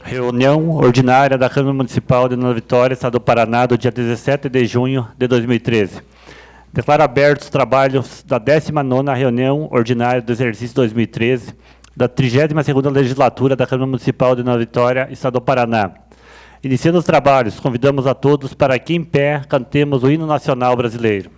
Reunião ordinária da Câmara Municipal de Nova Vitória, Estado do Paraná, do dia 17 de junho de 2013. Declaro abertos os trabalhos da 19ª reunião ordinária do exercício 2013, da 32ª legislatura da Câmara Municipal de Nova Vitória, Estado do Paraná. Iniciando os trabalhos, convidamos a todos para que, em pé, cantemos o hino nacional brasileiro.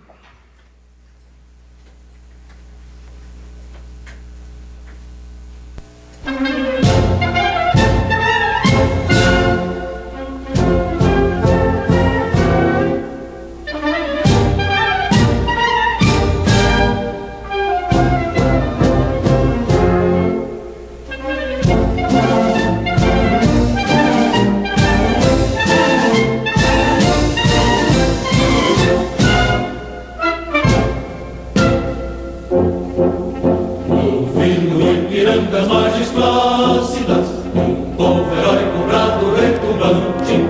Das margens plácidas, um povo heróico, brado, retumbante,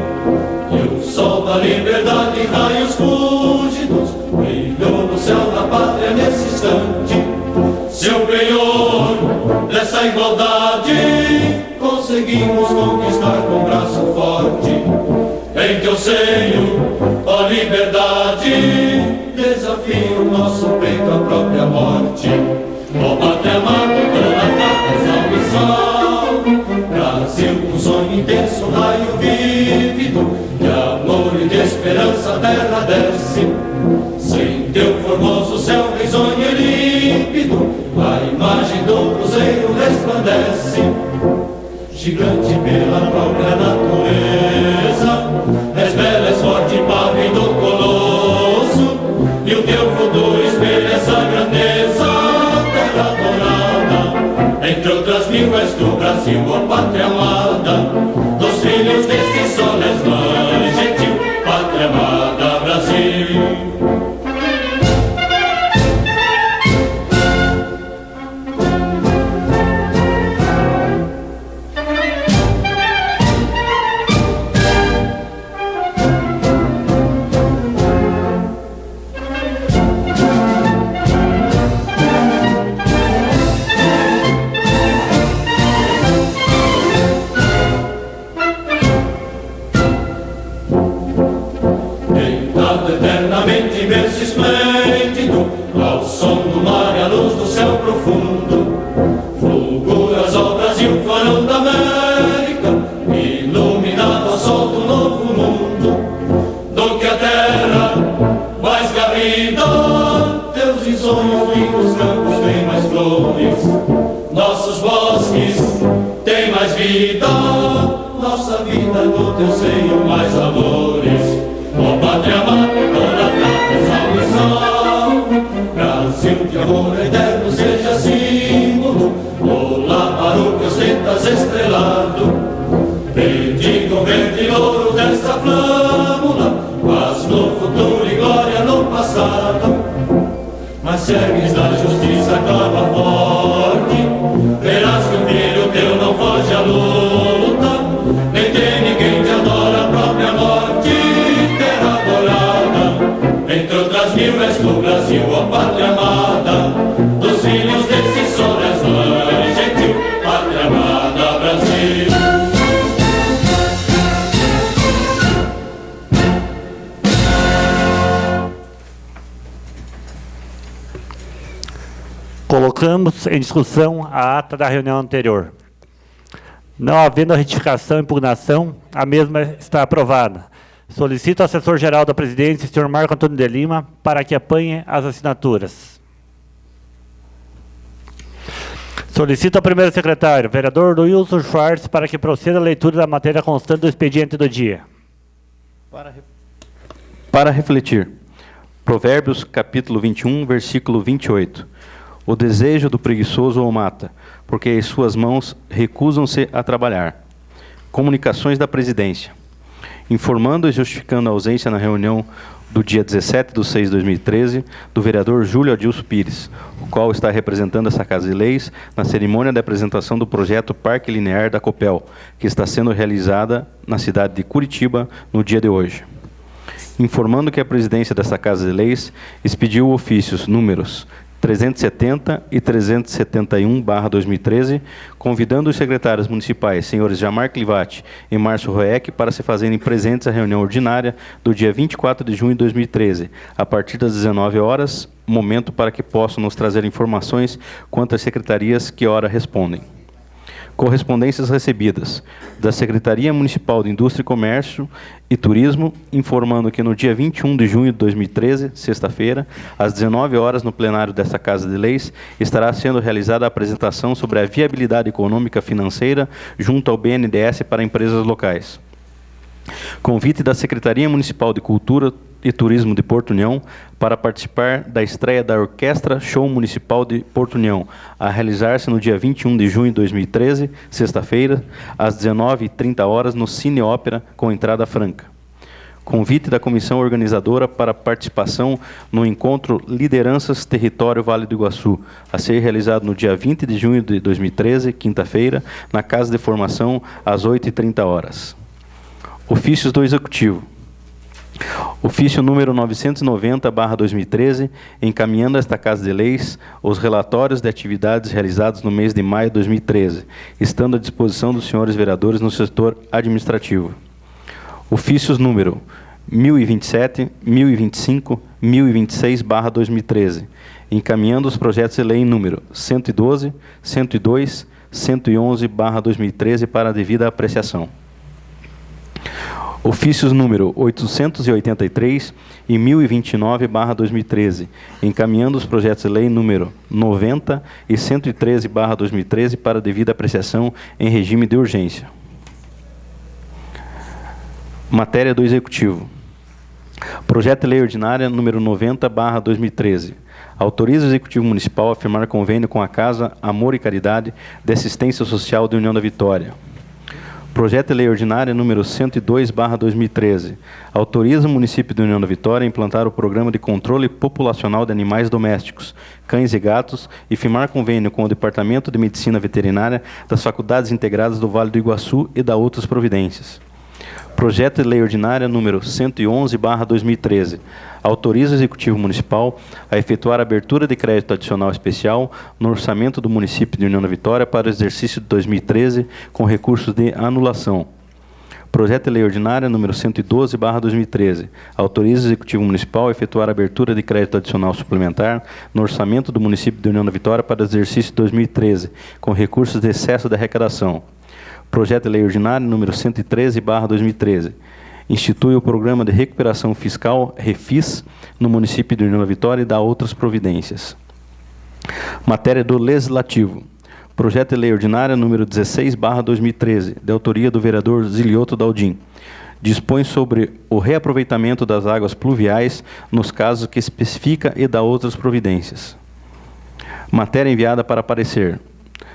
e o sol da liberdade, raios fúlgidos, brilhou no céu da pátria nesse instante. Seu penhor dessa igualdade, conseguimos conquistar com braço forte. Em teu seio, ó liberdade, desafia o nosso peito à própria morte. Ó pátria amada, salve, salve, Brasil, um sonho intenso, raio vívido, de amor e de esperança a terra desce. Sem teu formoso céu risonho e límpido, a imagem do cruzeiro resplandece. Gigante pela própria natureza, és bela, és forte, pávido colosso, e o teu futuro espelha essa grandeza. Entre outras mil és do Brasil, ó pátria amada, dos filhos deste sol és mãe gentil, pátria amada, Brasil. Eternamente imenso e esplêndido, ao som do mar e à luz do céu profundo, fulguras ao Brasil, farão da América, iluminado ao sol do novo mundo. Do que a terra mais garrida, teus risonhos lindos campos têm mais flores, nossos bosques têm mais vida, nossa vida no teu seio mais amores. Ó pátria amada, toda prata, salve, salve, Brasil de amor eterno seja símbolo, olá para o que ostentas estrelado. Bendiga o verde ouro desta flâmula, paz no futuro e glória no passado. Mas segues da justiça, clama forte, verás que o filho teu não foge à luta, nem tem ninguém que adora a própria morte. Entre outras mil és do Brasil, ó pátria amada, dos filhos desse sol és mãe gentil, pátria amada, Brasil. Colocamos em discussão a ata da reunião anterior. Não havendo retificação e impugnação, a mesma está aprovada. Solicito ao assessor-geral da presidência, senhor Marco Antônio de Lima, para que apanhe as assinaturas. Solicito ao primeiro secretário, vereador Wilson Schwartz, para que proceda a leitura da matéria constante do expediente do dia. Para refletir. Provérbios, capítulo 21, versículo 28. O desejo do preguiçoso o mata, porque as suas mãos recusam-se a trabalhar. Comunicações da presidência. Informando e justificando a ausência na reunião do dia 17/6/2013 do vereador Júlio Adilson Pires, o qual está representando essa Casa de Leis na cerimônia de apresentação do projeto Parque Linear da Copel, que está sendo realizada na cidade de Curitiba no dia de hoje. Informando que a presidência dessa Casa de Leis expediu ofícios números 370 e 371/2013, convidando os secretários municipais, senhores Jamar Clivati e Márcio Roeck, para se fazerem presentes à reunião ordinária do dia 24 de junho de 2013, a partir das 19 horas, momento para que possam nos trazer informações quanto às secretarias que ora respondem. Correspondências recebidas da Secretaria Municipal de Indústria e Comércio e Turismo, informando que no dia 21 de junho de 2013, sexta-feira, às 19 horas, no plenário desta Casa de Leis, estará sendo realizada a apresentação sobre a viabilidade econômica financeira junto ao BNDES para empresas locais. Convite da Secretaria Municipal de Cultura e Turismo de Porto União para participar da estreia da Orquestra Show Municipal de Porto União, a realizar-se no dia 21 de junho de 2013, sexta-feira, às 19h30 no Cine Ópera, com entrada franca. Convite da comissão organizadora para participação no encontro Lideranças Território Vale do Iguaçu, a ser realizado no dia 20 de junho de 2013, quinta-feira, na Casa de Formação, às 8h30. Ofícios do Executivo. Ofício número 990/2013, encaminhando a esta Casa de Leis os relatórios de atividades realizadas no mês de maio de 2013, estando à disposição dos senhores vereadores no setor administrativo. Ofícios número 1027, 1025, 1026/2013, encaminhando os projetos de lei número 112, 102, 111/2013 para a devida apreciação. Ofícios número 883 e 1029/2013, encaminhando os projetos de lei número 90 e 113/2013 para devida apreciação em regime de urgência. Matéria do Executivo. Projeto de Lei Ordinária número 90/2013. Autoriza o Executivo Municipal a firmar convênio com a Casa Amor e Caridade de Assistência Social de União da Vitória. Projeto de Lei Ordinária número 102/2013. Autoriza o município de União da Vitória a implantar o Programa de Controle Populacional de Animais Domésticos, Cães e Gatos, e firmar convênio com o Departamento de Medicina Veterinária das Faculdades Integradas do Vale do Iguaçu e da outras providências. Projeto de Lei Ordinária número 111/2013. Autoriza o Executivo Municipal a efetuar a abertura de crédito adicional especial no orçamento do município de União da Vitória para o exercício de 2013 com recursos de anulação. Projeto de Lei Ordinária número 112/2013. Autoriza o Executivo Municipal a efetuar a abertura de crédito adicional suplementar no orçamento do município de União da Vitória para o exercício de 2013 com recursos de excesso de arrecadação. Projeto de Lei Ordinária número 113/2013. Institui o Programa de Recuperação Fiscal, REFIS, no município de União da Vitória e dá outras providências. Matéria do Legislativo. Projeto de Lei Ordinária número 16/2013, de autoria do vereador Zilioto Daldim. Dispõe sobre o reaproveitamento das águas pluviais nos casos que especifica e dá outras providências. Matéria enviada para parecer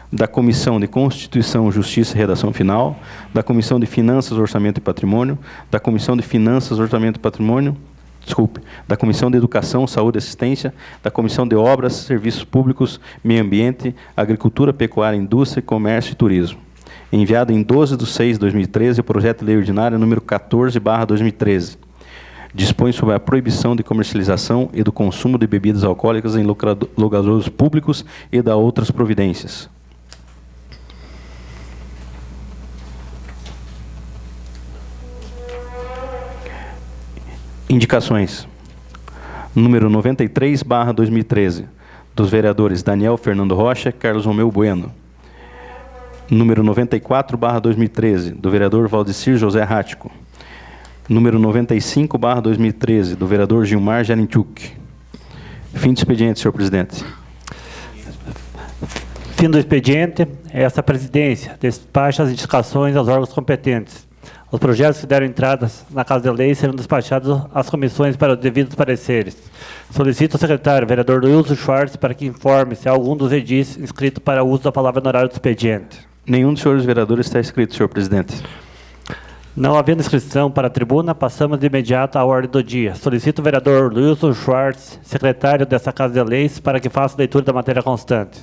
da Comissão de Constituição, Justiça e Redação Final, da Comissão de Finanças, Orçamento e Patrimônio, da Comissão de Finanças, Orçamento e Patrimônio, da Comissão de Educação, Saúde e Assistência, da Comissão de Obras, Serviços Públicos, Meio Ambiente, Agricultura, Pecuária, Indústria, Comércio e Turismo. Enviado em 12/6/2013, o Projeto de Lei Ordinária número 14/2013. Dispõe sobre a proibição de comercialização e do consumo de bebidas alcoólicas em locadouros públicos e dá outras providências. Indicações. Número 93/2013, dos vereadores Daniel Fernando Rocha e Carlos Romeu Bueno. Número 94/2013, do vereador Valdecir José Rático. Número 95/2013, do vereador Gilmar Jarinchuk. Fim do expediente, senhor presidente. Fim do expediente. Essa presidência despacha as indicações aos órgãos competentes. Os projetos que deram entradas na Casa de Lei serão despachados às comissões para os devidos pareceres. Solicito ao secretário, vereador Wilson Schwartz, para que informe se há algum dos edis inscrito para o uso da palavra no horário do expediente. Nenhum dos senhores vereadores está inscrito, senhor presidente. Não havendo inscrição para a tribuna, passamos de imediato à ordem do dia. Solicito o vereador Wilson Schwartz, secretário dessa Casa de Leis, para que faça leitura da matéria constante.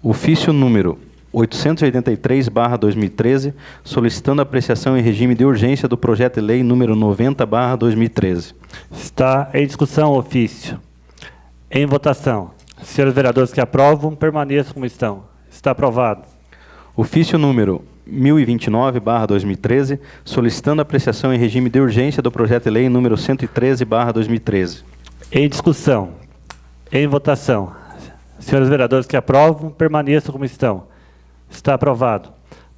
Ofício número 883/2013, solicitando apreciação em regime de urgência do projeto de lei número 90/2013. Está em discussão o ofício. Em votação. Senhores vereadores que aprovam, permaneçam como estão. Está aprovado. Ofício número 1029/2013, solicitando apreciação em regime de urgência do projeto de lei número 113/2013. Em discussão. Em votação. Senhores vereadores que aprovam, permaneçam como estão. Está aprovado.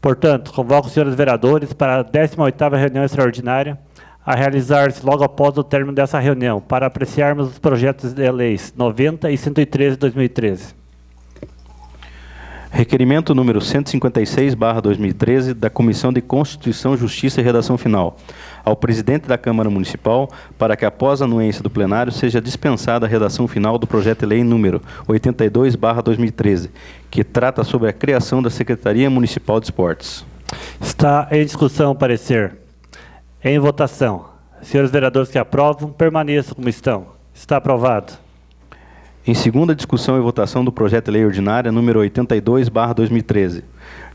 Portanto, convoco os senhores vereadores para a 18ª reunião extraordinária a realizar-se logo após o término dessa reunião, para apreciarmos os projetos de leis 90 e 113 de 2013. Requerimento número 156/2013 da Comissão de Constituição, Justiça e Redação Final, ao presidente da Câmara Municipal, para que após a anuência do plenário seja dispensada a redação final do projeto de lei número 82/2013, que trata sobre a criação da Secretaria Municipal de Esportes. Está em discussão o parecer. Em votação. Senhores vereadores que aprovam, permaneçam como estão. Está aprovado. Em segunda discussão e votação do projeto de lei ordinária número 82/2013,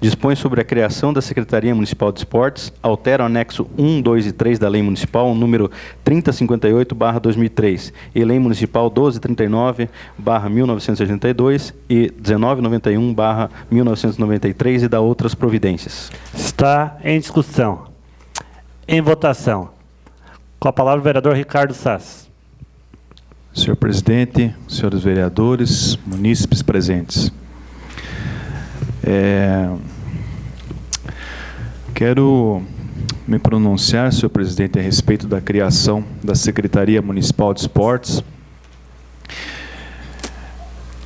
dispõe sobre a criação da Secretaria Municipal de Esportes, altera o anexo 1, 2 e 3 da Lei Municipal número 3058/2003 e Lei Municipal 1239/1982 e 1991/1993 e da outras providências. Está em discussão. Em votação. Com a palavra o vereador Ricardo Sass. Senhor presidente, senhores vereadores, munícipes presentes. Quero me pronunciar, senhor presidente, a respeito da criação da Secretaria Municipal de Esportes.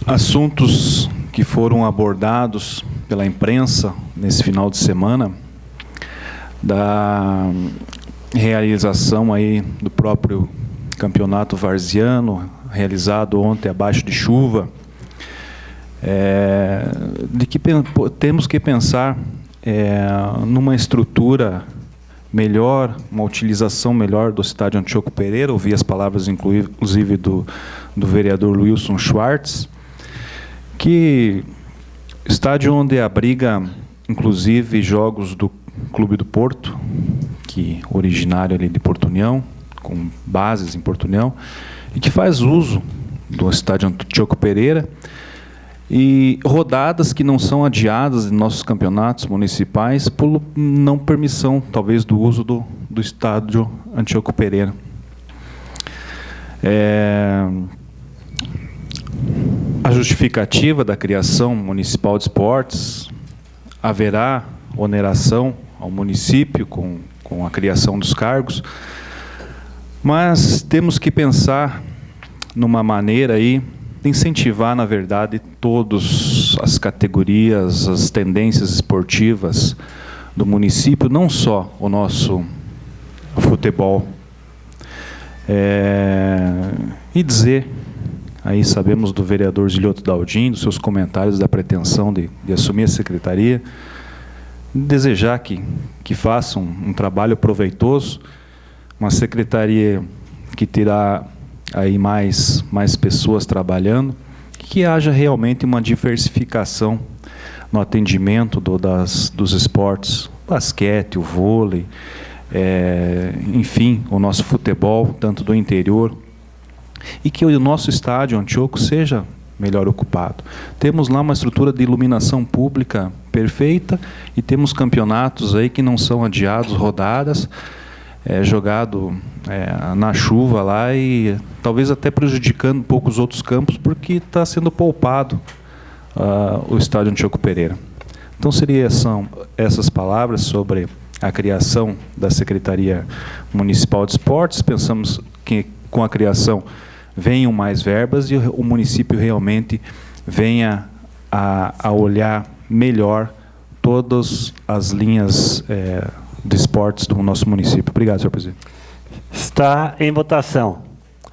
Assuntos que foram abordados pela imprensa nesse final de semana, da realização aí do próprio campeonato varziano, realizado ontem abaixo de chuva, de que temos que pensar numa estrutura melhor, uma utilização melhor do estádio Antíoco Pereira. Ouvi as palavras, inclusive, do vereador Wilson Schwartz, que estádio onde abriga, inclusive, jogos do Clube do Porto, que originário ali de Porto União, com bases em Porto União, e que faz uso do estádio Antíoco Pereira, e rodadas que não são adiadas em nossos campeonatos municipais por não permissão, talvez, do uso do estádio Antíoco Pereira. A justificativa da criação municipal de esportes: haverá oneração ao município com a criação dos cargos, mas temos que pensar numa maneira aí de incentivar, na verdade, todas as categorias, as tendências esportivas do município, não só o nosso futebol. E dizer, aí sabemos do vereador Zilioto Daldim, dos seus comentários da pretensão de assumir a secretaria, desejar que façam um trabalho proveitoso, uma secretaria que terá aí mais pessoas trabalhando, que haja realmente uma diversificação no atendimento dos esportes, basquete, o vôlei, enfim, o nosso futebol, tanto do interior, e que o nosso estádio Antíoco seja melhor ocupado. Temos lá uma estrutura de iluminação pública perfeita e temos campeonatos aí que não são adiados, rodadas, jogado na chuva lá e talvez até prejudicando um pouco os outros campos, porque está sendo poupado o estádio Antíoco Pereira. Então são essas palavras sobre a criação da Secretaria Municipal de Esportes. Pensamos que com a criação venham mais verbas e o município realmente venha a olhar melhor todas as linhas de esportes do nosso município. Obrigado, senhor presidente. Está em votação.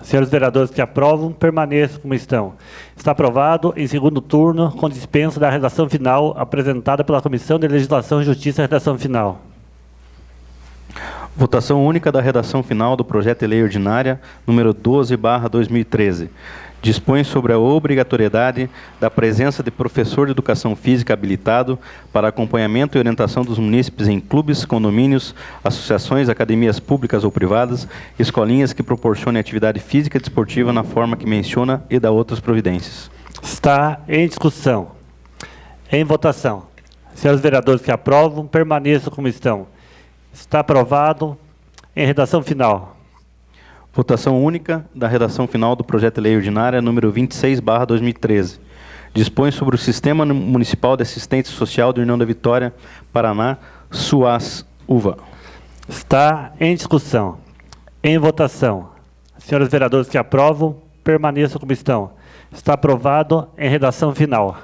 Senhores vereadores que aprovam, permaneçam como estão. Está aprovado em segundo turno, com dispensa da redação final apresentada pela Comissão de Legislação e Justiça. Redação final. Votação única da redação final do projeto de lei ordinária número 12/2013. Dispõe sobre a obrigatoriedade da presença de professor de educação física habilitado para acompanhamento e orientação dos munícipes em clubes, condomínios, associações, academias públicas ou privadas, escolinhas que proporcionem atividade física e desportiva na forma que menciona e da outras providências. Está em discussão. Em votação. Senhores vereadores que aprovam, permaneçam como estão. Está aprovado. Em redação final. Votação única da redação final do projeto de lei ordinária número 26/2013. Dispõe sobre o Sistema Municipal de Assistência Social da União da Vitória, Paraná, SUAS-UVA. Está em discussão. Em votação. Senhores vereadores que aprovam, permaneçam como estão. Está aprovado em redação final.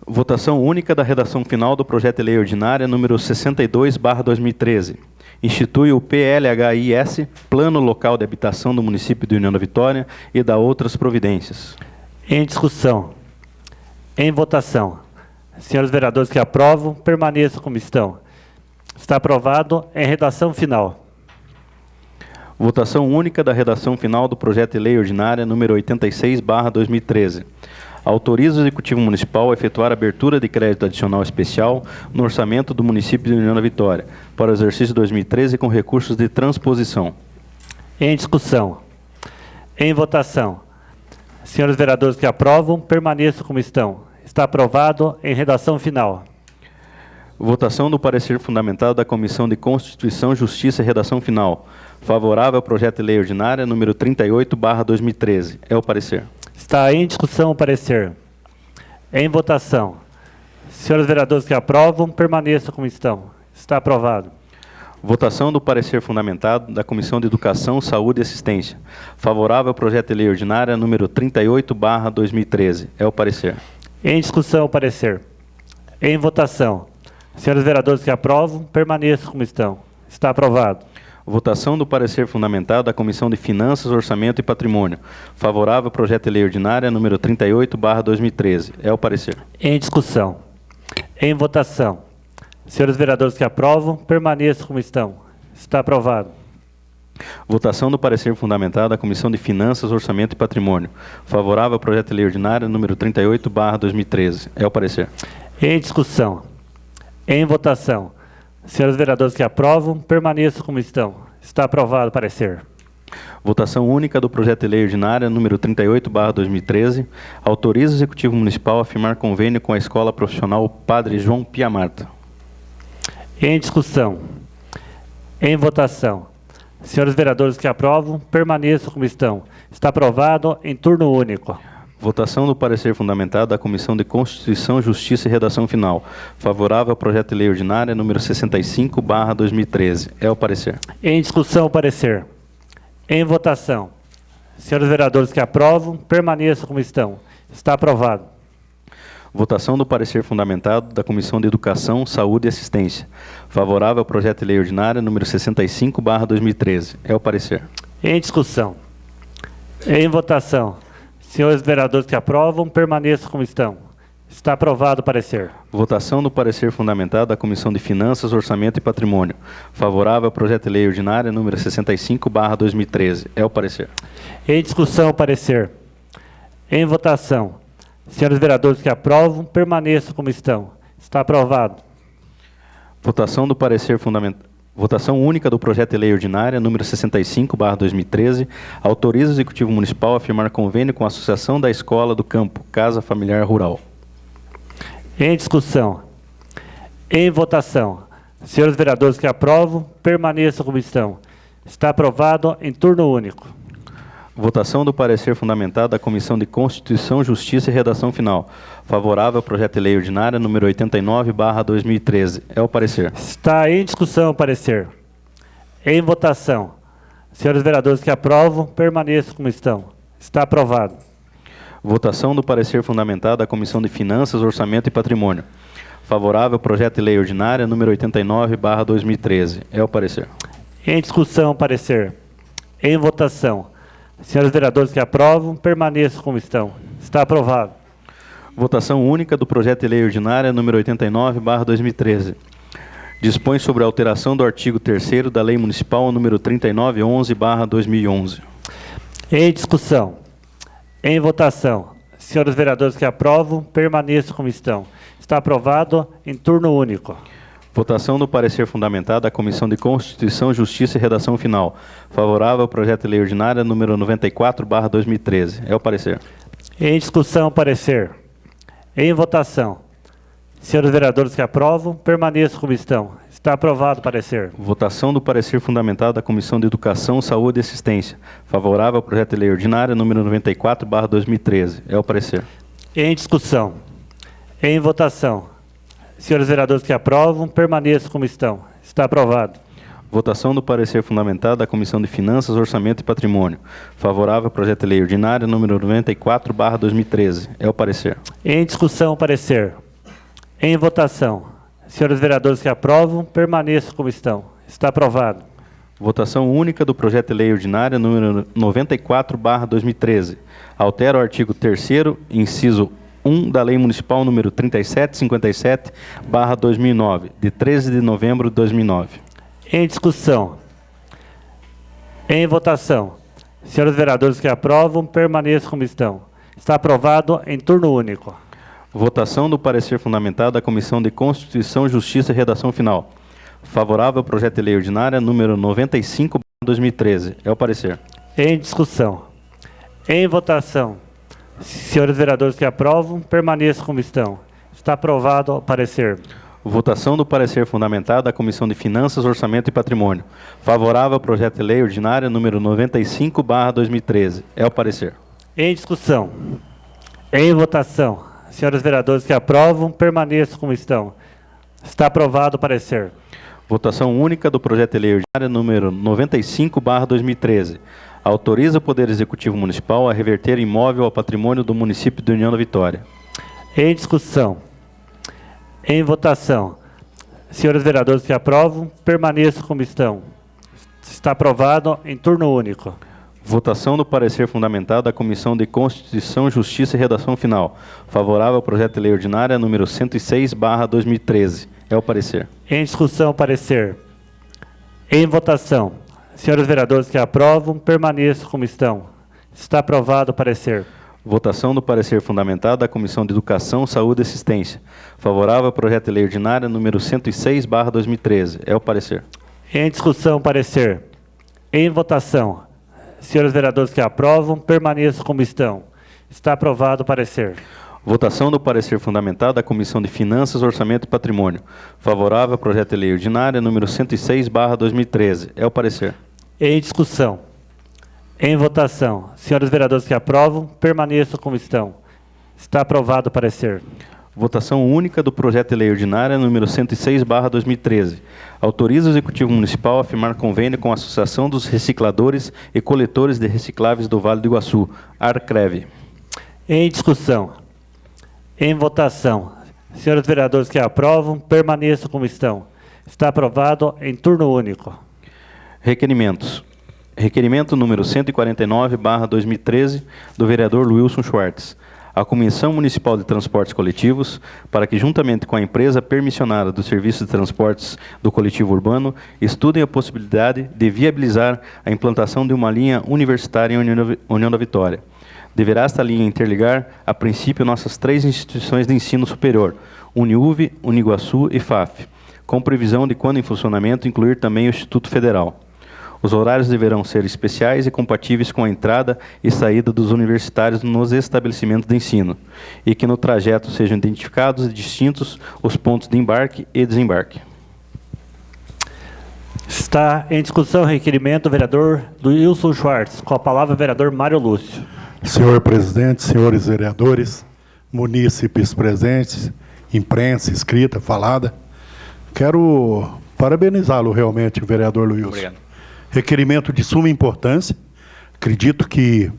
Votação única da redação final do projeto de lei ordinária número 62/2013. Institui o PLHIS, Plano Local de Habitação do Município de União da Vitória, e dá outras providências. Em discussão. Em votação. Senhores vereadores que aprovam, permaneçam como estão. Está aprovado em redação final. Votação única da redação final do projeto de lei ordinária número 86/2013. Autoriza o Executivo Municipal a efetuar a abertura de crédito adicional especial no orçamento do município de União da Vitória para o exercício 2013 com recursos de transposição. Em discussão. Em votação. Senhores vereadores que aprovam, permaneçam como estão. Está aprovado em redação final. Votação do parecer fundamentado da Comissão de Constituição, Justiça e Redação Final. Favorável ao projeto de lei ordinária número 38/2013. É o parecer. Está em discussão o parecer. Em votação. Senhores vereadores que aprovam, permaneçam como estão. Está aprovado. Votação do parecer fundamentado da Comissão de Educação, Saúde e Assistência. Favorável ao projeto de lei ordinária número 38/2013. É o parecer. Em discussão o parecer. Em votação. Senhores vereadores que aprovam, permaneçam como estão. Está aprovado. Votação do parecer fundamentado da Comissão de Finanças, Orçamento e Patrimônio. Favorável ao projeto de lei ordinária número 38/2013. É o parecer. Em discussão. Em votação. Senhores vereadores que aprovam, permaneçam como estão. Está aprovado. Votação do parecer fundamentado da Comissão de Finanças, Orçamento e Patrimônio. Favorável ao projeto de lei ordinária número 38/2013. É o parecer. Em discussão. Em votação. Senhores vereadores que aprovam, permaneçam como estão. Está aprovado o parecer. Votação única do projeto de lei ordinária número 38/2013. Autoriza o Executivo Municipal a firmar convênio com a Escola Profissional Padre João Pia Marta. Em discussão. Em votação. Senhores vereadores que aprovam, permaneçam como estão. Está aprovado em turno único. Votação do parecer fundamentado da Comissão de Constituição, Justiça e Redação Final. Favorável ao projeto de lei ordinária número 65/2013. É o parecer. Em discussão o parecer. Em votação. Senhores vereadores que aprovam, permaneçam como estão. Está aprovado. Votação do parecer fundamentado da Comissão de Educação, Saúde e Assistência. Favorável ao projeto de lei ordinária número 65/2013. É o parecer. Em discussão. Em votação. Senhores vereadores que aprovam, permaneçam como estão. Está aprovado o parecer. Votação do parecer fundamentado da Comissão de Finanças, Orçamento e Patrimônio. Favorável ao projeto de lei ordinária número 65/2013. É o parecer. Em discussão o parecer. Em votação. Senhores vereadores que aprovam, permaneçam como estão. Está aprovado. Votação do parecer fundamental. Votação única do projeto de lei ordinária número 65/2013. Autoriza o Executivo Municipal a firmar convênio com a Associação da Escola do Campo, Casa Familiar Rural. Em discussão. Em votação. Senhores vereadores que aprovam, permaneçam como estão. Está aprovado em turno único. Votação do parecer fundamentado da Comissão de Constituição, Justiça e Redação Final. Favorável ao projeto de lei ordinária número 89/2013. É o parecer. Está em discussão o parecer. Em votação. Senhores vereadores que aprovam, permaneçam como estão. Está aprovado. Votação do parecer fundamentado da Comissão de Finanças, Orçamento e Patrimônio. Favorável ao projeto de lei ordinária número 89/2013. É o parecer. Em discussão o parecer. Em votação. Senhores vereadores que aprovam, permaneçam como estão. Está aprovado. Votação única do projeto de lei ordinária número 89/2013. Dispõe sobre a alteração do artigo 3º da Lei Municipal número 3911/2011. Em discussão. Em votação. Senhores vereadores que aprovam, permaneçam como estão. Está aprovado em turno único. Votação do parecer fundamentado da Comissão de Constituição, Justiça e Redação Final. Favorável ao projeto de lei ordinária número 94/2013. É o parecer. Em discussão, parecer. Em votação. Senhores vereadores que aprovam, permaneçam como estão. Está aprovado o parecer. Votação do parecer fundamentado da Comissão de Educação, Saúde e Assistência. Favorável ao projeto de lei ordinária número 94/2013. É o parecer. Em discussão. Em votação. Senhores vereadores que aprovam, permaneçam como estão. Está aprovado. Votação do parecer fundamentado da Comissão de Finanças, Orçamento e Patrimônio. Favorável ao projeto de lei ordinária número 94/2013. É o parecer. Em discussão, parecer. Em votação. Senhores vereadores que aprovam, permaneçam como estão. Está aprovado. Votação única do projeto de lei ordinária número 94/2013. Altera o artigo 3º, inciso 1 da Lei Municipal número 3757/2009, de 13 de novembro de 2009. Em discussão. Em votação. Senhores vereadores que aprovam, permaneçam como estão. Está aprovado em turno único. Votação do parecer fundamentado da Comissão de Constituição, Justiça e Redação Final. Favorável ao projeto de lei ordinária número 95/2013. É o parecer. Em discussão. Em votação. Senhores vereadores que aprovam, permaneçam como estão. Está aprovado o parecer. Votação do parecer fundamentado da Comissão de Finanças, Orçamento e Patrimônio. Favorável ao projeto de lei ordinária número 95/2013. É o parecer. Em discussão. Em votação. Senhores vereadores que aprovam, permaneçam como estão. Está aprovado o parecer. Votação única do projeto de lei ordinária número 95/2013. Autoriza o Poder Executivo Municipal a reverter imóvel ao patrimônio do município de União da Vitória. Em discussão. Em votação. Senhores vereadores que aprovam, permaneçam como estão. Está aprovado em turno único. Votação do parecer fundamentado da Comissão de Constituição, Justiça e Redação Final. Favorável ao projeto de lei ordinária número 106/2013. É o parecer. Em discussão, parecer. Em votação. Senhores vereadores que aprovam, permaneçam como estão. Está aprovado o parecer. Votação do parecer fundamentado da Comissão de Educação, Saúde e Assistência. Favorável ao projeto de lei ordinária número 106/2013. É o parecer. Em discussão, parecer. Em votação. Senhores vereadores que aprovam, permaneçam como estão. Está aprovado o parecer. Votação do parecer fundamentado da Comissão de Finanças, Orçamento e Patrimônio. Favorável ao projeto de lei ordinária número 106/2013. É o parecer. Em discussão. Em votação. Senhores vereadores que aprovam, permaneçam como estão. Está aprovado o parecer. Votação única do projeto de lei ordinária número 106/2013. Autoriza o Executivo Municipal a firmar convênio com a Associação dos Recicladores e Coletores de Recicláveis do Vale do Iguaçu, ARCREV. Em discussão. Em votação. Senhores vereadores que aprovam, permaneçam como estão. Está aprovado em turno único. Requerimentos. Requerimento número 149/2013 do vereador Wilson Schwartz. A Comissão Municipal de Transportes Coletivos, para que, juntamente com a empresa permissionada do Serviço de Transportes do Coletivo Urbano, estudem a possibilidade de viabilizar a implantação de uma linha universitária em União da Vitória. Deverá esta linha interligar, a princípio, nossas 3 instituições de ensino superior, Uniuv, Uniguaçu e FAF, com previsão de, quando em funcionamento, incluir também o Instituto Federal. Os horários deverão ser especiais e compatíveis com a entrada e saída dos universitários nos estabelecimentos de ensino, e que no trajeto sejam identificados e distintos os pontos de embarque e desembarque. Está em discussão o requerimento do vereador Wilson Schwartz. Com a palavra o vereador Mário Lúcio. Senhor presidente, senhores vereadores, munícipes presentes, imprensa, escrita, falada, quero parabenizá-lo realmente, vereador Wilson. Obrigado. Requerimento de suma importância. Acredito que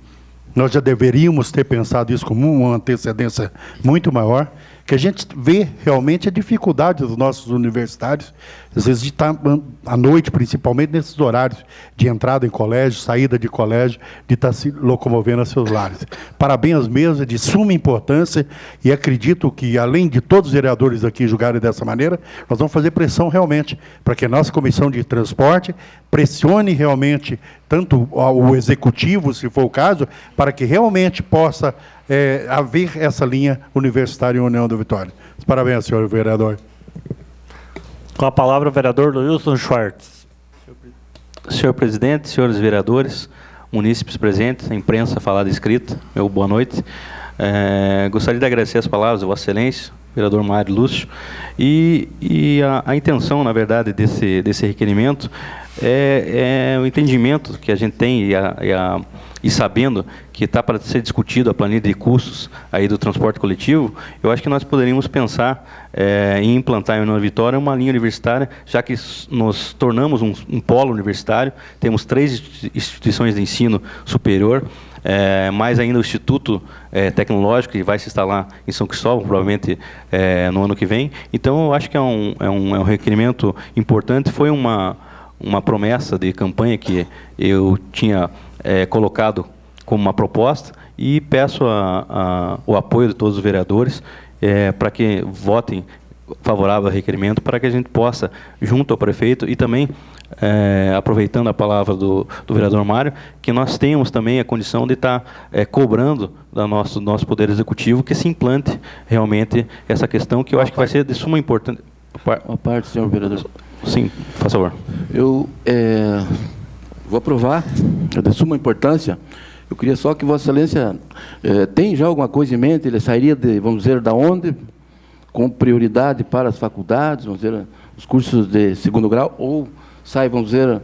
nós já deveríamos ter pensado isso com uma antecedência muito maior, que a gente vê realmente a dificuldade dos nossos universitários, às vezes de estar à noite, principalmente nesses horários de entrada em colégio, saída de colégio, de estar se locomovendo a seus lares. Parabéns mesmo, é de suma importância, e acredito que, além de todos os vereadores aqui julgarem dessa maneira, nós vamos fazer pressão realmente, para que a nossa Comissão de Transporte pressione realmente tanto o Executivo, se for o caso, para que realmente possa haver essa linha universitária em União da Vitória. Parabéns, senhor vereador. Com a palavra o vereador Wilson Schwartz. Senhor presidente, senhores vereadores, munícipes presentes, a imprensa falada e escrita, meu boa noite. Gostaria de agradecer as palavras do Vossa Excelência, vereador Mário Lúcio, e a intenção, na verdade, desse requerimento é o entendimento que a gente tem e sabendo que está para ser discutido a planilha de custos aí do transporte coletivo, eu acho que nós poderíamos pensar em implantar em Nova Vitória uma linha universitária, já que nos tornamos um polo universitário, temos 3 instituições de ensino superior, mais ainda o Instituto Tecnológico, que vai se instalar em São Cristóvão, provavelmente no ano que vem. Então, eu acho que é um requerimento importante. Foi uma promessa de campanha que eu tinha colocado como uma proposta e peço o apoio de todos os vereadores para que votem favorável ao requerimento, para que a gente possa, junto ao prefeito e também aproveitando a palavra do vereador Mário, que nós tenhamos também a condição de estar cobrando do nosso Poder Executivo que se implante realmente essa questão, que eu acho que vai ser de suma importância. Uma parte, senhor vereador. Sim, por favor. Eu vou aprovar, é de suma importância. Eu queria só que Vossa Excelência tem já alguma coisa em mente, ele sairia, vamos dizer, da onde, com prioridade para as faculdades, vamos dizer, os cursos de 2º grau, ou sai, vamos dizer,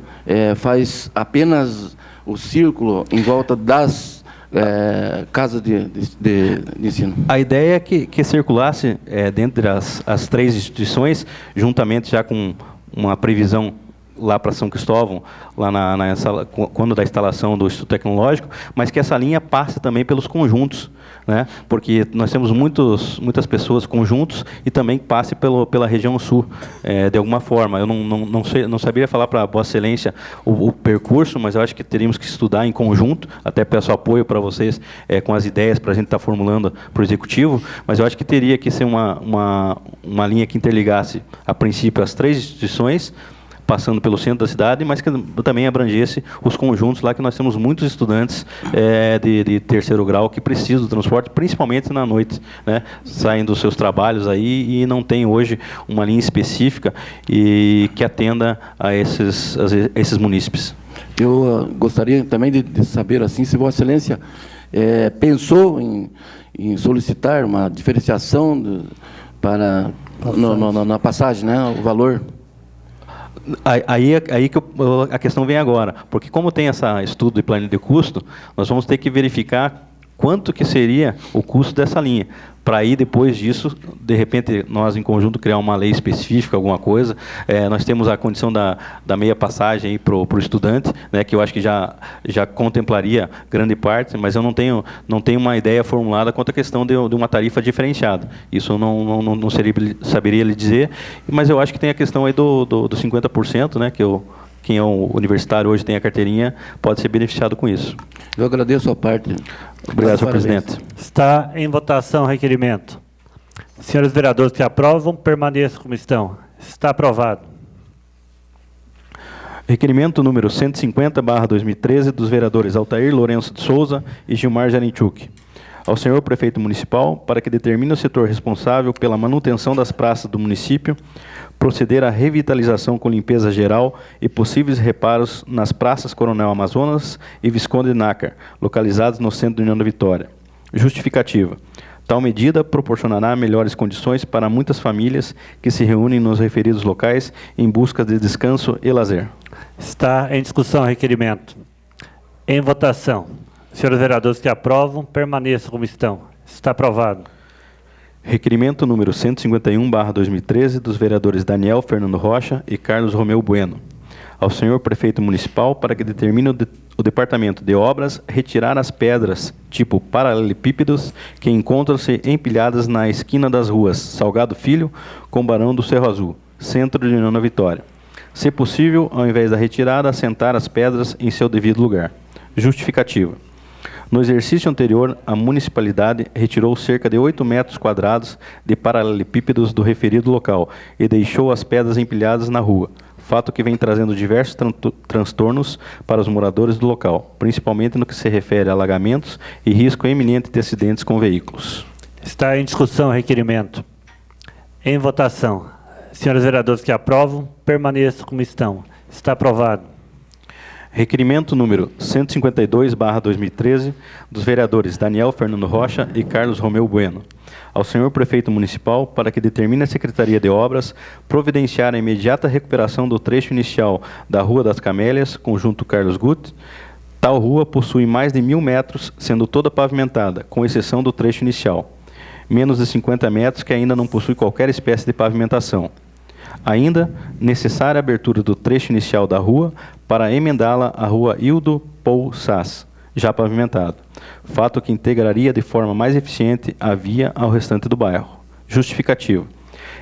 faz apenas o círculo em volta das casas de ensino? A ideia é que circulasse dentro das 3 instituições, juntamente já com uma previsão lá para São Cristóvão, lá quando da instalação do Instituto Tecnológico, mas que essa linha passe também pelos conjuntos, né? Porque nós temos muitas pessoas conjuntos e também passe pela região sul, de alguma forma. Eu não saberia falar para Vossa Excelência o percurso, mas eu acho que teríamos que estudar em conjunto, até peço apoio para vocês com as ideias para a gente estar formulando para o Executivo, mas eu acho que teria que ser uma linha que interligasse, a princípio, as 3 instituições, passando pelo centro da cidade, mas que também abrangesse os conjuntos lá, que nós temos muitos estudantes de 3º grau que precisam do transporte, principalmente na noite, né? Saem dos seus trabalhos aí e não tem hoje uma linha específica e que atenda a esses munícipes. Eu gostaria também de saber, assim, se Vossa Excelência pensou em solicitar uma diferenciação para na passagem, né, o valor. Aí que a questão vem agora, porque como tem esse estudo de planilha de custo, nós vamos ter que verificar quanto que seria o custo dessa linha, para aí depois disso, de repente, nós em conjunto criar uma lei específica, alguma coisa. Nós temos a condição da meia passagem para o estudante, né, que eu acho que já contemplaria grande parte, mas eu não tenho uma ideia formulada quanto à questão de uma tarifa diferenciada. Isso eu não saberia lhe dizer, mas eu acho que tem a questão aí do 50%, né, que quem é um universitário hoje tem a carteirinha, pode ser beneficiado com isso. Eu agradeço a parte. Obrigado, senhor presidente. Está em votação o requerimento. Senhores vereadores que aprovam, permaneçam como estão. Está aprovado. Requerimento número 150/2013 dos vereadores Altair Lourenço de Souza e Gilmar Jarinchuk. Ao senhor prefeito municipal, para que determine o setor responsável pela manutenção das praças do município, proceder à revitalização com limpeza geral e possíveis reparos nas praças Coronel Amazonas e Visconde Nácar, localizadas no centro de União da Vitória. Justificativa. Tal medida proporcionará melhores condições para muitas famílias que se reúnem nos referidos locais em busca de descanso e lazer. Está em discussão o requerimento. Em votação. Senhores vereadores que aprovam, permaneçam como estão. Está aprovado. Requerimento número 151/2013 dos vereadores Daniel Fernando Rocha e Carlos Romeu Bueno. Ao senhor prefeito municipal, para que determine o Departamento de Obras retirar as pedras tipo paralelepípedos que encontram-se empilhadas na esquina das ruas Salgado Filho com Barão do Cerro Azul, centro de União da Vitória. Se possível, ao invés da retirada, assentar as pedras em seu devido lugar. Justificativa. No exercício anterior, a municipalidade retirou cerca de 8 metros quadrados de paralelepípedos do referido local e deixou as pedras empilhadas na rua, fato que vem trazendo diversos transtornos para os moradores do local, principalmente no que se refere a alagamentos e risco iminente de acidentes com veículos. Está em discussão o requerimento. Em votação. Senhores vereadores que aprovam, permaneçam como estão. Está aprovado. Requerimento número 152/2013, dos vereadores Daniel Fernando Rocha e Carlos Romeu Bueno, ao senhor prefeito municipal para que determine a Secretaria de Obras providenciar a imediata recuperação do trecho inicial da Rua das Camélias, conjunto Carlos Gutt. Tal rua possui mais de 1.000 metros, sendo toda pavimentada, com exceção do trecho inicial, menos de 50 metros que ainda não possui qualquer espécie de pavimentação. Ainda, necessária a abertura do trecho inicial da rua para emendá-la à rua Hildo Paul Sass, já pavimentada, fato que integraria de forma mais eficiente a via ao restante do bairro. Justificativo: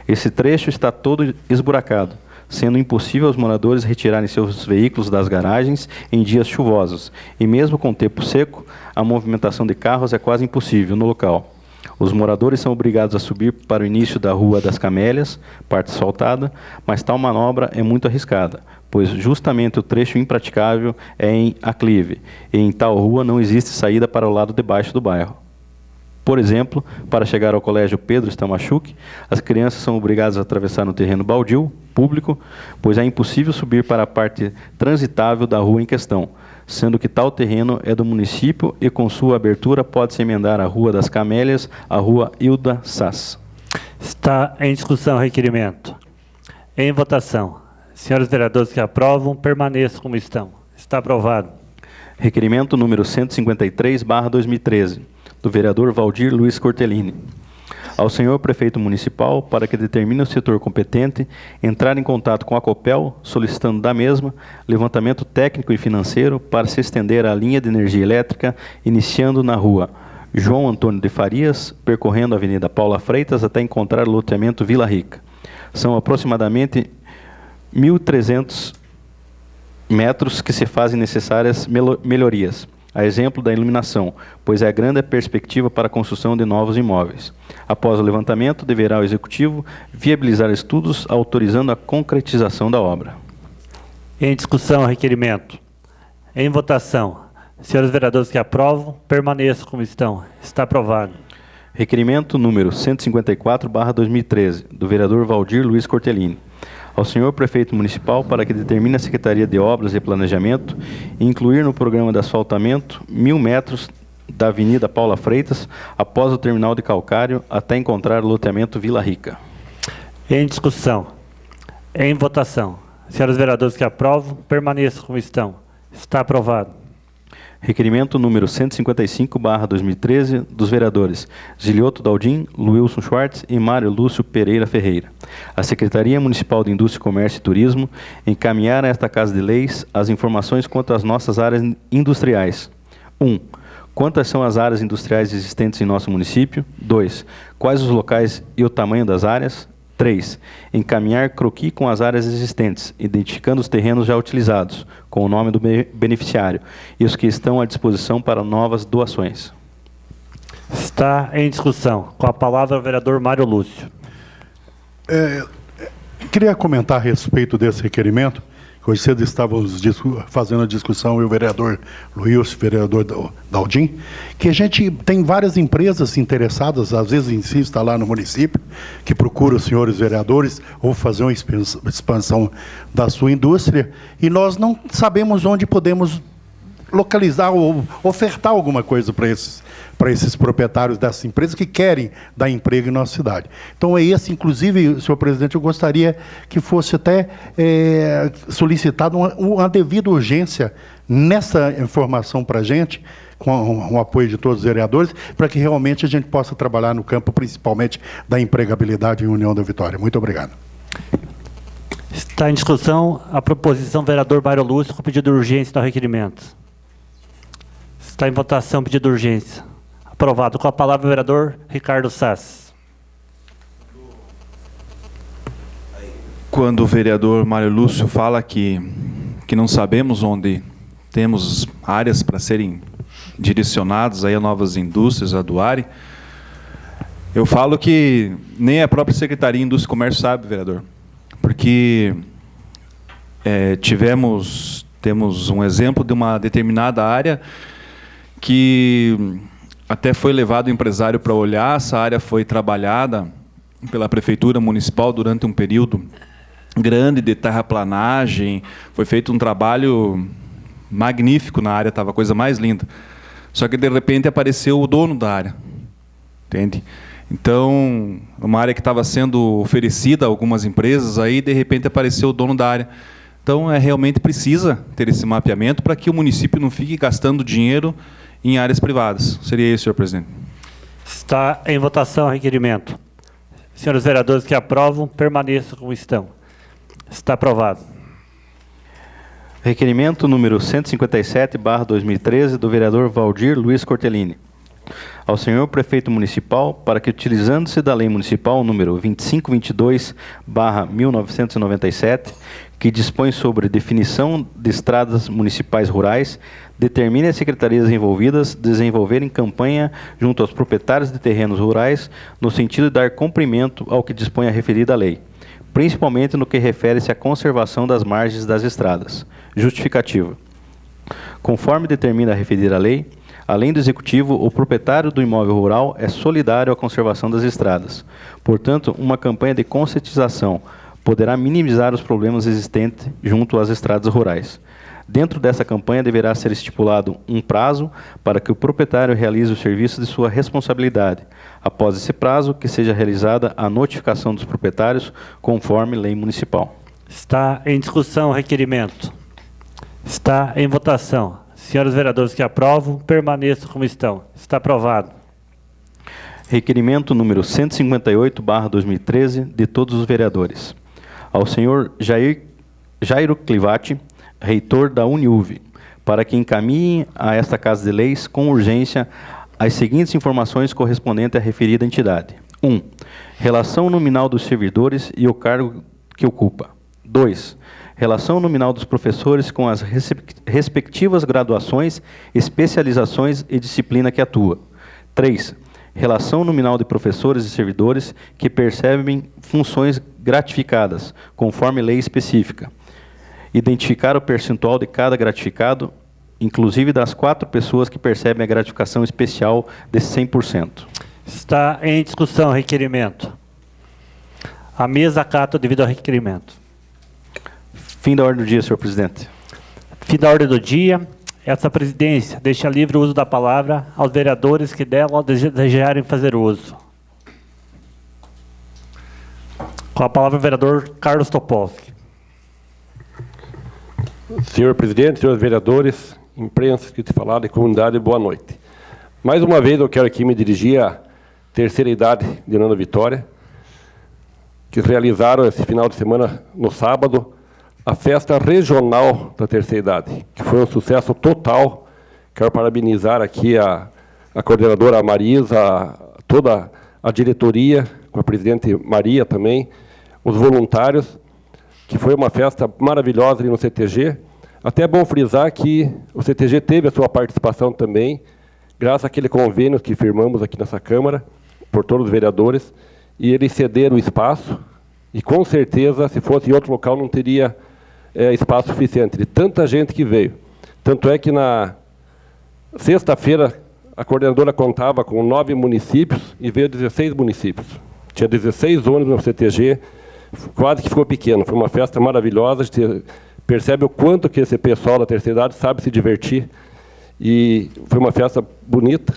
esse trecho está todo esburacado, sendo impossível aos moradores retirarem seus veículos das garagens em dias chuvosos, e mesmo com tempo seco, a movimentação de carros é quase impossível no local. Os moradores são obrigados a subir para o início da Rua das Camélias, parte asfaltada, mas tal manobra é muito arriscada, pois justamente o trecho impraticável é em aclive, e em tal rua não existe saída para o lado de baixo do bairro. Por exemplo, para chegar ao colégio Pedro Stamachuk, as crianças são obrigadas a atravessar no terreno baldio, público, pois é impossível subir para a parte transitável da rua em questão, sendo que tal terreno é do município e com sua abertura pode-se emendar a Rua das Camélias, a Rua Hilda Sass. Está em discussão o requerimento. Em votação. Senhores vereadores que aprovam, permaneçam como estão. Está aprovado. Requerimento número 153/2013, do vereador Valdir Luiz Cortellini. Ao senhor prefeito municipal, para que determine o setor competente, entrar em contato com a Copel, solicitando da mesma levantamento técnico e financeiro para se estender a linha de energia elétrica, iniciando na rua João Antônio de Farias, percorrendo a Avenida Paula Freitas até encontrar o loteamento Vila Rica. São aproximadamente 1.300 metros que se fazem necessárias melhorias, a exemplo da iluminação, pois é grande a perspectiva para a construção de novos imóveis. Após o levantamento, deverá o Executivo viabilizar estudos autorizando a concretização da obra. Em discussão o requerimento. Em votação. Senhores vereadores que aprovam, permaneçam como estão. Está aprovado. Requerimento número 154/2013, do vereador Valdir Luiz Cortellini. Ao senhor prefeito municipal para que determine a Secretaria de Obras e Planejamento incluir no programa de asfaltamento 1.000 metros da Avenida Paula Freitas após o terminal de calcário até encontrar o loteamento Vila Rica. Em discussão. Em votação. Senhores vereadores que aprovam, permaneçam como estão. Está aprovado. Requerimento número 155/2013, dos vereadores Zilioto Daldim, Luilson Schwartz e Mário Lúcio Pereira Ferreira. A Secretaria Municipal de Indústria, Comércio e Turismo encaminhar a esta Casa de Leis as informações quanto às nossas áreas industriais. 1. Quantas são as áreas industriais existentes em nosso município? 2. Quais os locais e o tamanho das áreas? 3. Encaminhar croquis com as áreas existentes, identificando os terrenos já utilizados, com o nome do beneficiário, e os que estão à disposição para novas doações. Está em discussão. Com a palavra o vereador Mário Lúcio. Queria comentar a respeito desse requerimento. Hoje cedo estávamos fazendo a discussão, eu, o vereador Luiz, o vereador Daldim, que a gente tem várias empresas interessadas, às vezes em se instalar no município, que procuram os senhores vereadores ou fazer uma expansão da sua indústria, e nós não sabemos onde podemos localizar ou ofertar alguma coisa para esses proprietários dessas empresas que querem dar emprego em nossa cidade. Então, é esse, inclusive, senhor presidente, eu gostaria que fosse até solicitado uma devida urgência nessa informação para a gente, com o apoio de todos os vereadores, para que realmente a gente possa trabalhar no campo, principalmente da empregabilidade em União da Vitória. Muito obrigado. Está em discussão a proposição do vereador Mário Lúcio com pedido de urgência do requerimento. Está em votação pedido de urgência. Aprovado. Com a palavra o vereador Ricardo Sass. Quando o vereador Mário Lúcio fala que não sabemos onde temos áreas para serem direcionadas aí a novas indústrias, a Duari, eu falo que nem a própria Secretaria de Indústria e Comércio sabe, vereador, porque temos um exemplo de uma determinada área que até foi levado o empresário para olhar, essa área foi trabalhada pela Prefeitura Municipal durante um período grande de terraplanagem, foi feito um trabalho magnífico na área, estava a coisa mais linda. Só que, de repente, apareceu o dono da área. Entende? Então, uma área que estava sendo oferecida a algumas empresas, aí, de repente, apareceu o dono da área. Então, realmente precisa ter esse mapeamento para que o município não fique gastando dinheiro em áreas privadas. Seria isso, senhor presidente. Está em votação o requerimento. Senhores vereadores que aprovam, permaneçam como estão. Está aprovado. Requerimento número 157/2013, do vereador Valdir Luiz Cortellini. Ao senhor prefeito municipal, para que, utilizando-se da lei municipal número 2522/1997, que dispõe sobre definição de estradas municipais rurais, determine as secretarias envolvidas desenvolverem campanha junto aos proprietários de terrenos rurais, no sentido de dar cumprimento ao que dispõe a referida lei, principalmente no que refere-se à conservação das margens das estradas. Justificativa. Conforme determina a referida lei, além do executivo, o proprietário do imóvel rural é solidário à conservação das estradas. Portanto, uma campanha de conscientização poderá minimizar os problemas existentes junto às estradas rurais. Dentro dessa campanha deverá ser estipulado um prazo para que o proprietário realize o serviço de sua responsabilidade. Após esse prazo, que seja realizada a notificação dos proprietários conforme lei municipal. Está em discussão o requerimento. Está em votação. Senhores vereadores que aprovam, permaneçam como estão. Está aprovado. Requerimento número 158/2013, de todos os vereadores. Ao senhor Jairo Clivati, reitor da Uniuv, para que encaminhe a esta Casa de Leis, com urgência, as seguintes informações correspondentes à referida entidade. 1. Relação nominal dos servidores e o cargo que ocupa. 2. Relação nominal dos professores com as respectivas graduações, especializações e disciplina que atua. 3. Relação nominal de professores e servidores que percebem funções gratificadas, conforme lei específica. Identificar o percentual de cada gratificado, inclusive das 4 pessoas que percebem a gratificação especial de 100%. Está em discussão o requerimento. A mesa acata devido ao requerimento. Fim da ordem do dia, senhor presidente. Fim da ordem do dia. Essa presidência deixa livre o uso da palavra aos vereadores que dela desejarem fazer uso. Com a palavra o vereador Carlos Topolsky. Senhor presidente, senhores vereadores, imprensa que te falaram e comunidade, boa noite. Mais uma vez eu quero aqui me dirigir à terceira idade de Nona Vitória, que realizaram esse final de semana, no sábado, a festa regional da terceira idade, que foi um sucesso total. Quero parabenizar aqui a coordenadora Marisa, toda a diretoria, com a presidente Maria também, os voluntários, que foi uma festa maravilhosa ali no CTG. Até é bom frisar que o CTG teve a sua participação também, graças àquele convênio que firmamos aqui nessa Câmara, por todos os vereadores, e eles cederam o espaço, e com certeza, se fosse em outro local, não teria espaço suficiente, de tanta gente que veio. Tanto é que na sexta-feira a coordenadora contava com 9 municípios e veio 16 municípios. Tinha 16 ônibus no CTG, quase que ficou pequeno. Foi uma festa maravilhosa, a gente percebe o quanto que esse pessoal da terceira idade sabe se divertir. E foi uma festa bonita,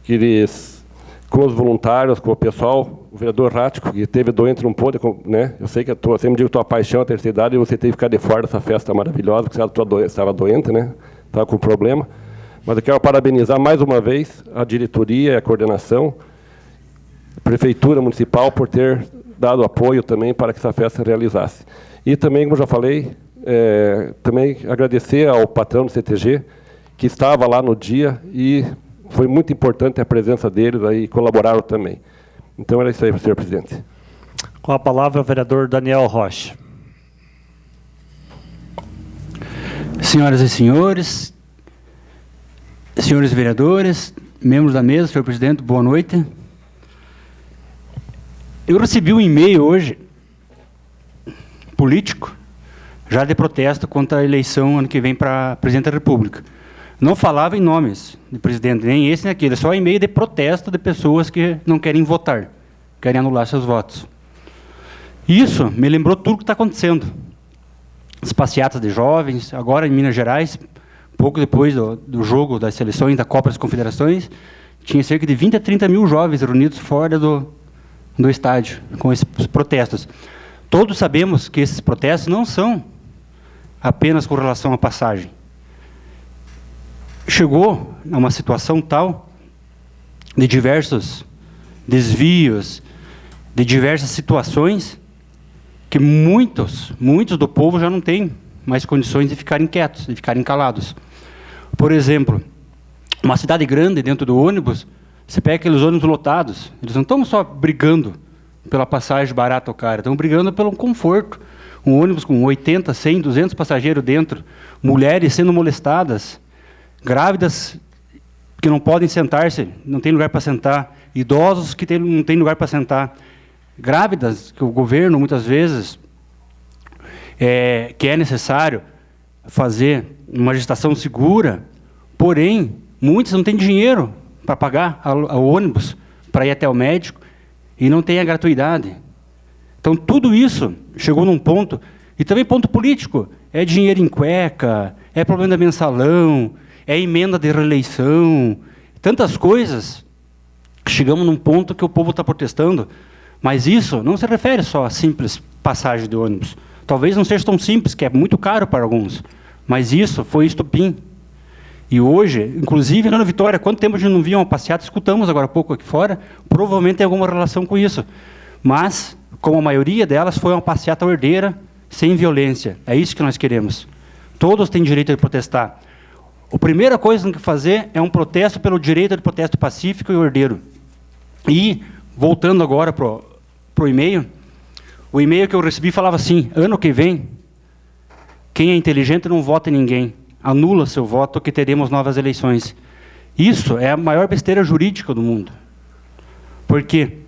que eles, com os voluntários, com o pessoal, o vereador Rático, que teve doente, não pôde, né? Eu sei que eu sempre digo que tua paixão é a terceira idade, e você teve que ficar de fora dessa festa maravilhosa, porque você estava doente, né? Estava com problema. Mas eu quero parabenizar mais uma vez a diretoria e a coordenação, a Prefeitura Municipal, por ter dado apoio também para que essa festa se realizasse. E também, como eu já falei, também agradecer ao patrão do CTG, que estava lá no dia, e foi muito importante a presença deles aí, e colaboraram também. Então, era isso aí, senhor presidente. Com a palavra, o vereador Daniel Rocha. Senhoras e senhores, senhores vereadores, membros da mesa, senhor presidente, boa noite. Eu recebi um e-mail hoje, político, já de protesto contra a eleição ano que vem para presidente da República. Não falava em nomes de presidente, nem esse nem aquele, só e-mail de protesto de pessoas que não querem votar, querem anular seus votos. Isso me lembrou tudo o que está acontecendo. As passeatas de jovens, agora em Minas Gerais, pouco depois do jogo das seleções da Copa das Confederações, tinha cerca de 20 a 30 mil jovens reunidos fora do estádio, com esses protestos. Todos sabemos que esses protestos não são apenas com relação à passagem. Chegou a uma situação tal de diversos desvios, de diversas situações, que muitos do povo já não têm mais condições de ficarem quietos, de ficarem calados. Por exemplo, uma cidade grande, dentro do ônibus, você pega aqueles ônibus lotados, eles não estão só brigando pela passagem barata ou cara, estão brigando pelo conforto. Um ônibus com 80, 100, 200 passageiros dentro, mulheres sendo molestadas, grávidas que não podem sentar-se, não tem lugar para sentar, idosos que não têm lugar para sentar, grávidas que o governo, muitas vezes, que é necessário fazer uma gestação segura, porém, muitos não têm dinheiro para pagar o ônibus, para ir até o médico, e não tem a gratuidade. Então, tudo isso chegou num ponto, e também ponto político, é dinheiro em cueca, é problema da mensalão, é emenda de reeleição, tantas coisas, que chegamos num ponto que o povo está protestando, mas isso não se refere só a simples passagem de ônibus. Talvez não seja tão simples, que é muito caro para alguns, mas isso foi estopim. E hoje, inclusive, lá na Vitória, quanto tempo a gente não via uma passeata, escutamos agora há pouco aqui fora, provavelmente tem alguma relação com isso. Mas, como a maioria delas, foi uma passeata ordeira, sem violência. É isso que nós queremos. Todos têm direito de protestar. A primeira coisa que tem que fazer é um protesto pelo direito de protesto pacífico e ordeiro. E, voltando agora para o e-mail, o e-mail que eu recebi falava assim: ano que vem, quem é inteligente não vota em ninguém. Anula seu voto que teremos novas eleições. Isso é a maior besteira jurídica do mundo. Porque,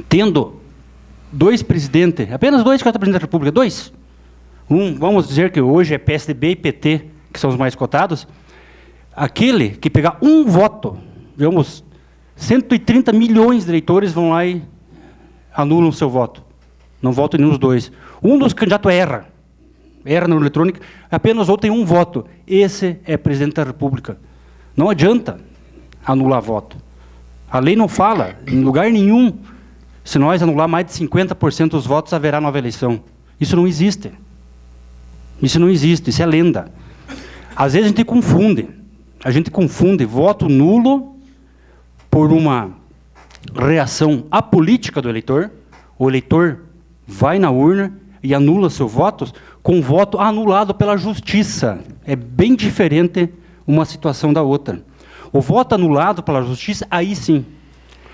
tendo dois presidentes, apenas dois candidatos a presidente da República, dois. Vamos dizer que hoje é PSDB e PT, que são os mais cotados. Aquele que pegar um voto, digamos, 130 milhões de eleitores vão lá e anulam seu voto. Não votam em nenhum dos dois. Um dos candidatos erra na urna eletrônica, apenas outro tem um voto. Esse é presidente da República. Não adianta anular voto. A lei não fala, em lugar nenhum, se nós anular mais de 50% dos votos, haverá nova eleição. Isso não existe. Isso não existe, isso é lenda. Às vezes a gente confunde voto nulo por uma reação apolítica do eleitor. O eleitor vai na urna e anula seu voto com voto anulado pela justiça. É bem diferente uma situação da outra. O voto anulado pela justiça, aí sim.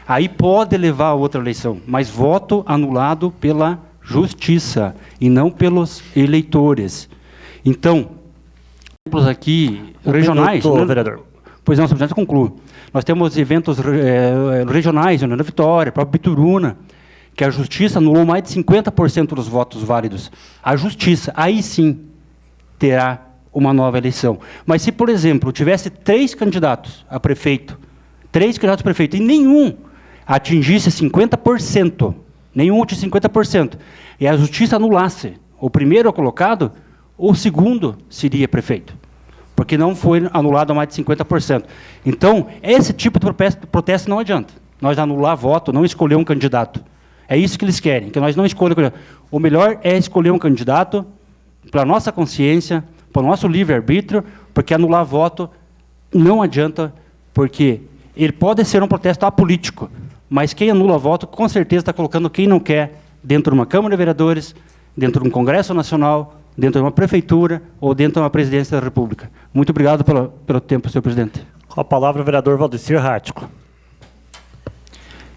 Aí pode levar a outra eleição. Mas voto anulado pela justiça e não pelos eleitores. Então, exemplos aqui regionais... vereador. Pois não, simplesmente concluo. Nós temos eventos regionais, na Vitória, próprio Bituruna, que a justiça anulou mais de 50% dos votos válidos. A justiça, aí sim, terá uma nova eleição. Mas se, por exemplo, tivesse 3 candidatos a prefeito, e nenhum atingisse 50%, e a justiça anulasse o primeiro colocado, o segundo seria prefeito, porque não foi anulado mais de 50%. Então, esse tipo de protesto não adianta. Nós anular voto, não escolher um candidato. É isso que eles querem, que nós não escolhamos. O melhor é escolher um candidato para a nossa consciência, para o nosso livre-arbítrio, porque anular voto não adianta, porque ele pode ser um protesto apolítico, mas quem anula voto, com certeza está colocando quem não quer dentro de uma Câmara de Vereadores, dentro de um Congresso Nacional, dentro de uma Prefeitura ou dentro de uma Presidência da República. Muito obrigado pelo tempo, senhor presidente. Com a palavra o vereador Valdecir Rático.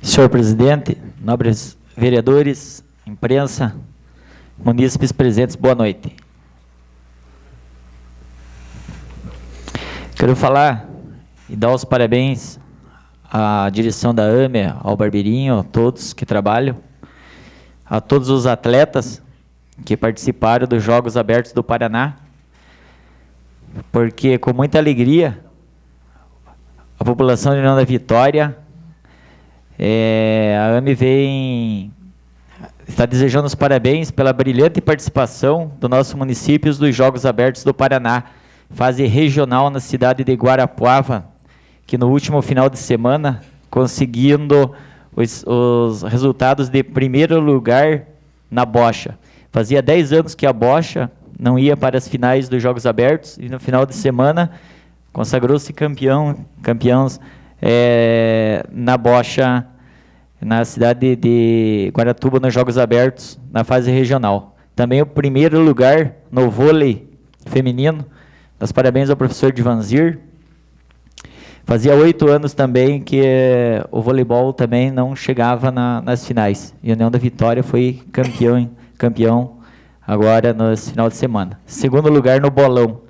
Senhor presidente, nobres vereadores, imprensa, munícipes presentes, boa noite. Quero falar e dar os parabéns à direção da AME, ao Barbeirinho, a todos que trabalham, a todos os atletas que participaram dos Jogos Abertos do Paraná, porque com muita alegria a população de União da Vitória, a AME está desejando os parabéns pela brilhante participação do nosso município dos Jogos Abertos do Paraná, fase regional na cidade de Guarapuava, que no último final de semana, conseguindo os resultados de primeiro lugar na bocha. Fazia 10 anos que a bocha não ia para as finais dos Jogos Abertos, e no final de semana consagrou-se campeões na bocha, na cidade de Guaratuba, nos Jogos Abertos, na fase regional. Também o primeiro lugar no vôlei feminino. Dá os parabéns ao professor Divanzir. Fazia 8 anos também que o voleibol também não chegava nas finais. E a União da Vitória foi campeão agora no final de semana. Segundo lugar no bolão.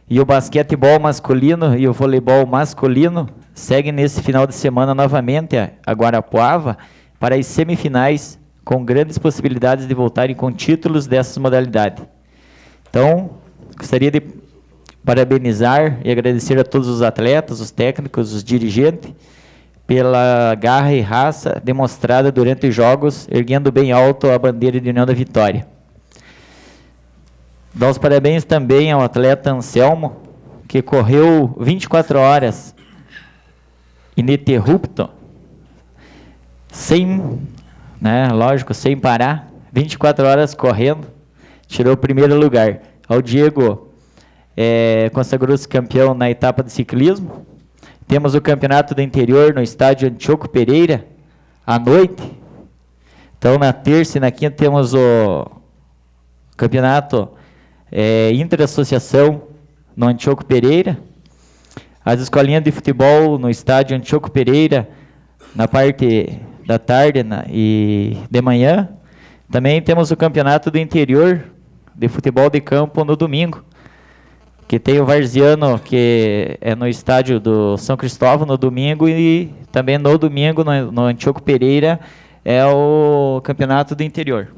E o basquetebol masculino e o voleibol masculino seguem nesse final de semana novamente a Guarapuava para as semifinais, com grandes possibilidades de voltarem com títulos dessas modalidades. Então, gostaria de parabenizar e agradecer a todos os atletas, os técnicos, os dirigentes, pela garra e raça demonstrada durante os jogos, erguendo bem alto a bandeira de União da Vitória. Dá os parabéns também ao atleta Anselmo, que correu 24 horas ininterrupto, sem parar, 24 horas correndo, tirou o primeiro lugar. Ao Diego, consagrou-se campeão na etapa de ciclismo. Temos o campeonato do interior no estádio Antioco Pereira, à noite. Então, na terça e na quinta temos o campeonato interassociação no Antioco Pereira. As escolinhas de futebol no estádio Antioco Pereira, na parte da tarde e de manhã. Também temos o campeonato do interior de futebol de campo no domingo, que tem o Varziano, que é no estádio do São Cristóvão no domingo, e também no domingo no Antioco Pereira é o campeonato do interior.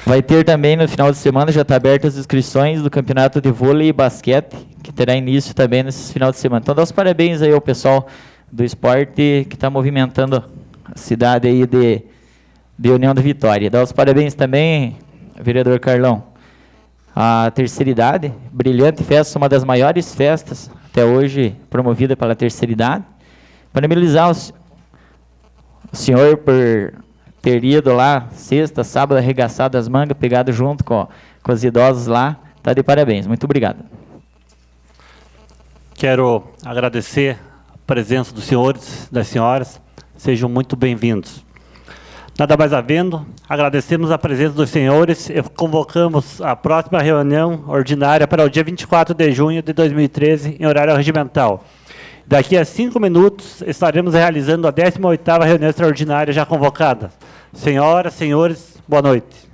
Vai ter também no final de semana, já está abertas as inscrições do campeonato de vôlei e basquete, que terá início também nesse final de semana. Então, dá os parabéns aí ao pessoal do esporte que está movimentando a cidade aí de União da Vitória. Dá os parabéns também, vereador Carlão, à Terceira Idade, brilhante festa, uma das maiores festas até hoje promovida pela Terceira Idade. Parabenizar o senhor por ter ido lá sexta, sábado, arregaçado as mangas, pegado junto com os idosos lá. Está de parabéns. Muito obrigado. Quero agradecer a presença dos senhores, das senhoras. Sejam muito bem-vindos. Nada mais havendo, agradecemos a presença dos senhores e convocamos a próxima reunião ordinária para o dia 24 de junho de 2013, em horário regimental. Daqui a 5 minutos, estaremos realizando a 18ª reunião extraordinária já convocada. Senhoras, senhores, boa noite.